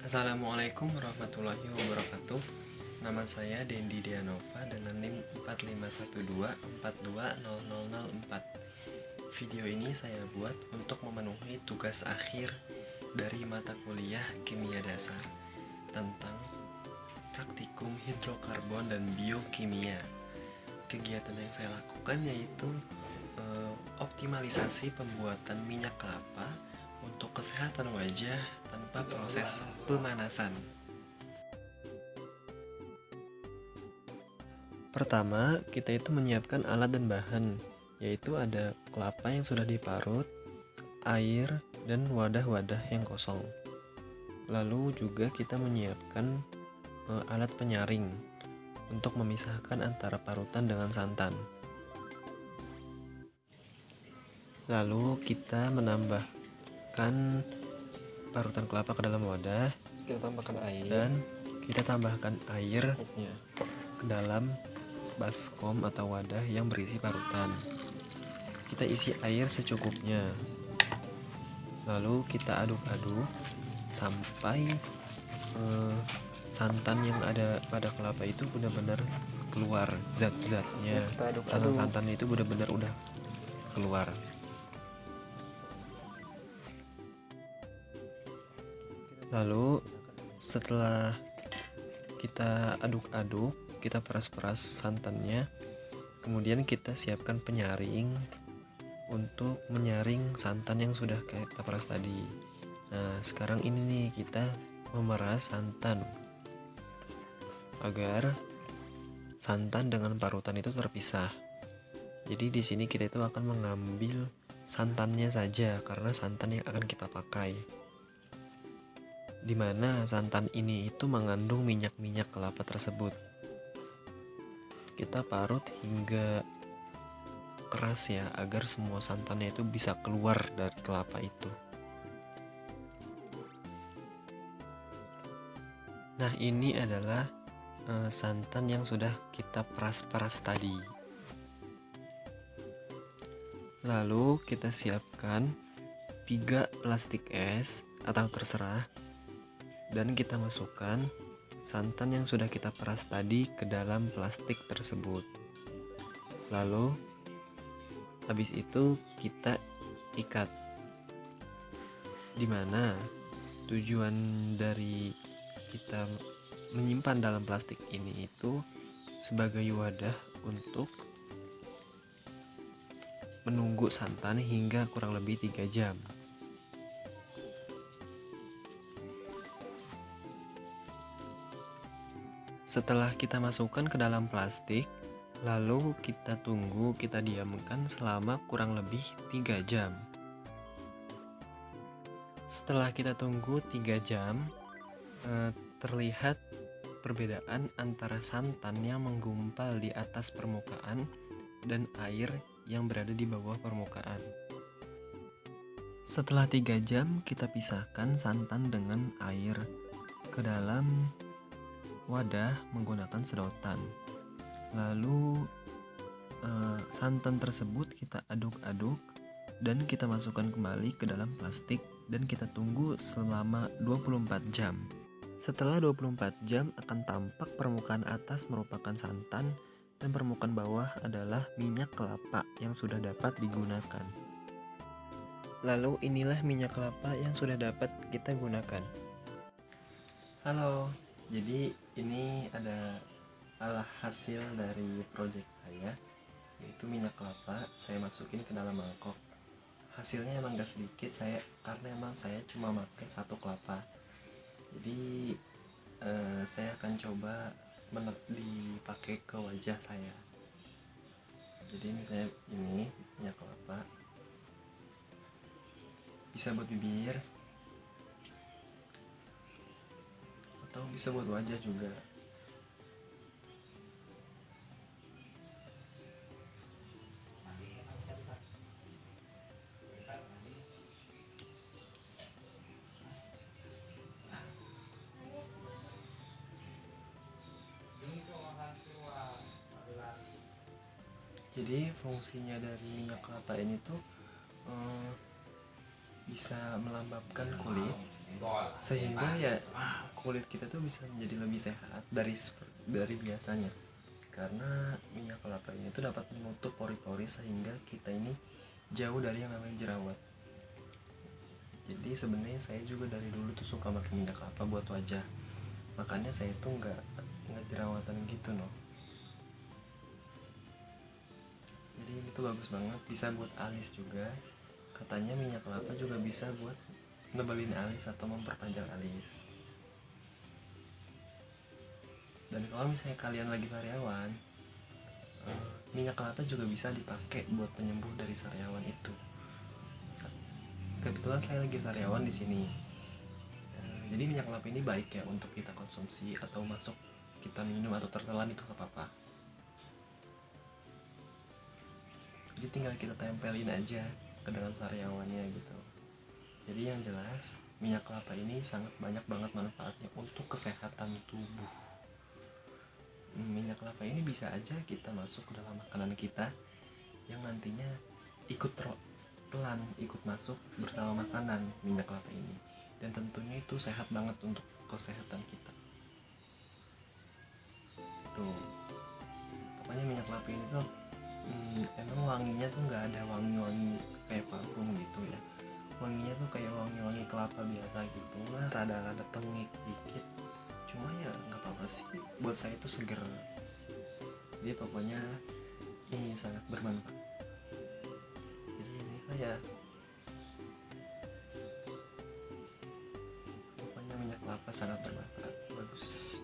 Assalamualaikum warahmatullahi wabarakatuh. Nama saya Dendi Dianova dengan NIM 4512420004. Video ini saya buat untuk memenuhi tugas akhir dari mata kuliah Kimia Dasar tentang praktikum hidrokarbon dan biokimia. Kegiatan yang saya lakukan yaitu optimalisasi pembuatan minyak kelapa untuk kesehatan wajah tanpa proses pemanasan. Pertama, kita itu menyiapkan alat dan bahan, yaitu ada kelapa yang sudah diparut, air, dan wadah-wadah yang kosong. Lalu juga kita menyiapkan alat penyaring untuk memisahkan antara parutan dengan santan. Lalu kita menambahkan parutan kelapa ke dalam wadah, Kita tambahkan air dan kita tambahkan air ke dalam baskom atau wadah yang berisi parutan. Kita isi air secukupnya, lalu kita aduk-aduk sampai santan yang ada pada kelapa itu benar-benar keluar zat-zatnya. Santan itu benar-benar udah keluar. Lalu setelah kita aduk-aduk, kita peras-peras santannya, kemudian kita siapkan penyaring untuk menyaring santan yang sudah kita peras tadi. Nah, sekarang ini nih kita memeras santan agar santan dengan parutan itu terpisah. Jadi di sini kita itu akan mengambil santannya saja karena santan yang akan kita pakai. Dimana santan ini itu mengandung minyak-minyak kelapa tersebut. Kita parut hingga keras ya, agar semua santannya itu bisa keluar dari kelapa itu. Nah, ini adalah santan yang sudah kita peras-peras tadi. Lalu kita siapkan 3 plastik es atau terserah, dan kita masukkan santan yang sudah kita peras tadi ke dalam plastik tersebut. Lalu habis itu kita ikat. Dimana tujuan dari kita menyimpan dalam plastik ini itu sebagai wadah untuk menunggu santan hingga kurang lebih 3 jam. Setelah kita masukkan ke dalam plastik, lalu kita tunggu, kita diamkan selama kurang lebih 3 jam. Setelah kita tunggu 3 jam, terlihat perbedaan antara santan yang menggumpal di atas permukaan dan air yang berada di bawah permukaan. Setelah 3 jam, kita pisahkan santan dengan air ke dalam wadah menggunakan sedotan. Lalu santan tersebut kita aduk-aduk dan kita masukkan kembali ke dalam plastik dan kita tunggu selama 24 jam. Setelah 24 jam akan tampak permukaan atas merupakan santan dan permukaan bawah adalah minyak kelapa yang sudah dapat digunakan. Lalu inilah minyak kelapa yang sudah dapat kita gunakan. Halo, jadi ini ada hasil dari project saya, yaitu minyak kelapa saya masukin ke dalam mangkok. Hasilnya emang gak sedikit karena emang saya cuma pakai 1 kelapa. Jadi saya akan coba dipakai ke wajah saya. Jadi misalnya ini minyak kelapa, bisa buat bibir atau bisa buat wajah juga. Jadi fungsinya dari minyak kelapa ini tuh bisa melembabkan kulit sehingga ya kulit kita tuh bisa menjadi lebih sehat dari biasanya, karena minyak kelapa ini tuh dapat menutup pori-pori sehingga kita ini jauh dari yang namanya jerawat. Jadi sebenarnya saya juga dari dulu tuh suka pakai minyak kelapa buat wajah, makanya saya tuh nggak jerawatan gitu loh. Jadi itu bagus banget, bisa buat alis juga. Katanya minyak kelapa juga bisa buat nebelin alis atau memperpanjang alis. Dan kalau misalnya kalian lagi sariawan, minyak kelapa juga bisa dipakai buat penyembuh dari sariawan itu. Kebetulan saya lagi sariawan di sini, jadi minyak kelapa ini baik ya untuk kita konsumsi atau masuk kita minum atau tertelan, itu gak apa-apa. Jadi tinggal kita tempelin aja ke dalam sariawannya gitu. Jadi yang jelas minyak kelapa ini sangat banyak banget manfaatnya untuk kesehatan tubuh. Minyak kelapa ini bisa aja kita masuk ke dalam makanan kita yang nantinya ikut ikut masuk bersama makanan minyak kelapa ini, dan tentunya itu sehat banget untuk kesehatan kita tuh. Pokoknya minyak kelapa ini tuh emang wanginya tuh nggak ada wangi-wangi kayak parfum gitu ya, wanginya tuh kayak wangi-wangi kelapa biasa gitu lah, rada-rada pengik dikit, cuma ya nggak apa-apa sih, buat saya itu seger. Jadi pokoknya ini sangat bermanfaat. Jadi ini saya pokoknya minyak kelapa sangat bermanfaat, bagus.